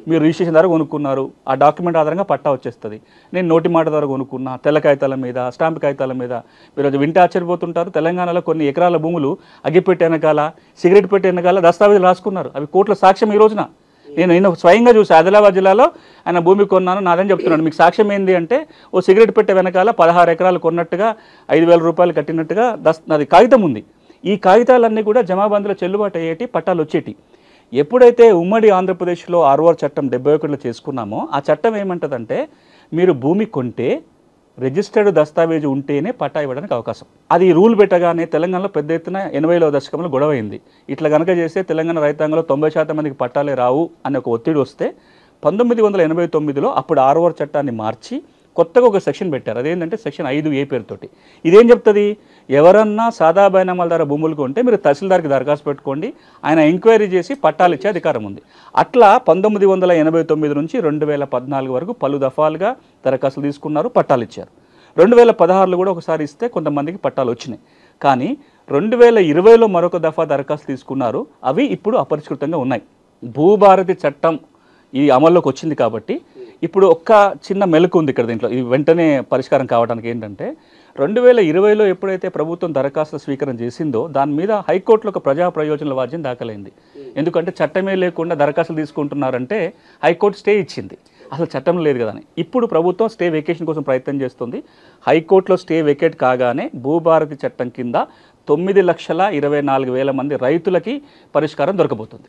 మీరు రిజిస్ట్రేషన్ ద్వారా కొనుక్కున్నారు, ఆ డాక్యుమెంట్ ఆధారంగా పట్టా వచ్చేస్తుంది. నేను నోటి మాట ద్వారా కొనుక్కున్నా, తెల్ల కాగితాల మీద, స్టాంప్ కాగితాల మీద. మీరు వింటే ఆశ్చర్యపోతుంటారు, తెలంగాణలో కొన్ని ఎకరాల భూములు అగ్గిపెట్టి వెనకాల, సిగరెట్ పెట్టి వెనకాల దస్తావేజులు రాసుకున్నారు. అవి కోర్టుల సాక్ష్యం ఈ రోజున. నేను స్వయంగా చూసి ఆదిలాబాద్ జిల్లాలో ఆయన భూమి కొన్నాను, నాదని చెప్తున్నాను. మీకు సాక్ష్యం ఏంది అంటే, ఓ సిగరెట్ పెట్టే వెనకాల 16 ఎకరాలు కొన్నట్టుగా 5,000 రూపాయలు కట్టినట్టుగా అది కాగితం ఉంది. ఈ కాగితాలన్నీ కూడా జమాబందీలో చెల్లుబాటు అయ్యేటి, పట్టాలు వచ్చేటి. ఎప్పుడైతే ఉమ్మడి ఆంధ్రప్రదేశ్లో ఆర్ఓఆర్ చట్టం 71లో చేసుకున్నామో, ఆ చట్టం ఏమంటుందంటే, మీరు భూమి కొంటే రిజిస్టర్డ్ దస్తావేజు ఉంటేనే పట్టా ఇవ్వడానికి అవకాశం. అది రూల్ పెట్టగానే తెలంగాణలో పెద్ద ఎత్తున 80వ దశకంలో గొడవ అయింది. ఇట్లా కనుక చేస్తే తెలంగాణ రైతాంగంలో 90% మందికి పట్టాలే రావు అనే ఒక ఒత్తిడి వస్తే 1989లో అప్పుడు ఆర్ఓఆర్ చట్టాన్ని మార్చి కొత్తగా ఒక సెక్షన్ పెట్టారు. అదేంటంటే సెక్షన్ 5A పేరుతోటి. ఇదేం చెప్తుంది, ఎవరన్నా సాదా బైనామాల ద్వారా భూములు కొంటే మీరు తహసీల్దార్కి దరఖాస్తు పెట్టుకోండి, ఆయన ఎంక్వైరీ చేసి పట్టాలు ఇచ్చే అధికారం ఉంది. అట్లా 1989 నుంచి 2014 వరకు పలు దఫాలుగా దరఖాస్తులు తీసుకున్నారు, పట్టాలు ఇచ్చారు. 2016లో కూడా ఒకసారి ఇస్తే కొంతమందికి పట్టాలు వచ్చినాయి. కానీ 2020లో మరొక దఫా దరఖాస్తు తీసుకున్నారు, అవి ఇప్పుడు అపరిష్కృతంగా ఉన్నాయి. భూభారతి చట్టం ఇది అమల్లోకి వచ్చింది కాబట్టి ఇప్పుడు ఒక్క చిన్న మెలకు ఉంది ఇక్కడ దీంట్లో, ఇది వెంటనే పరిష్కారం కావడానికి ఏంటంటే, 2020లో ఎప్పుడైతే ప్రభుత్వం దరఖాస్తు స్వీకరణ చేసిందో దాని మీద హైకోర్టులో ఒక ప్రజా ప్రయోజనాల వాద్యం దాఖలైంది. ఎందుకంటే చట్టమే లేకుండా దరఖాస్తులు తీసుకుంటున్నారంటే హైకోర్టు స్టే ఇచ్చింది, అసలు చట్టం లేదు కదా అని. ఇప్పుడు ప్రభుత్వం స్టే వెకేషన్ కోసం ప్రయత్నం చేస్తుంది. హైకోర్టులో స్టే వెకేట్ కాగానే భూభారతి చట్టం కింద 9,24,000 మంది రైతులకి పరిష్కారం దొరకబోతుంది.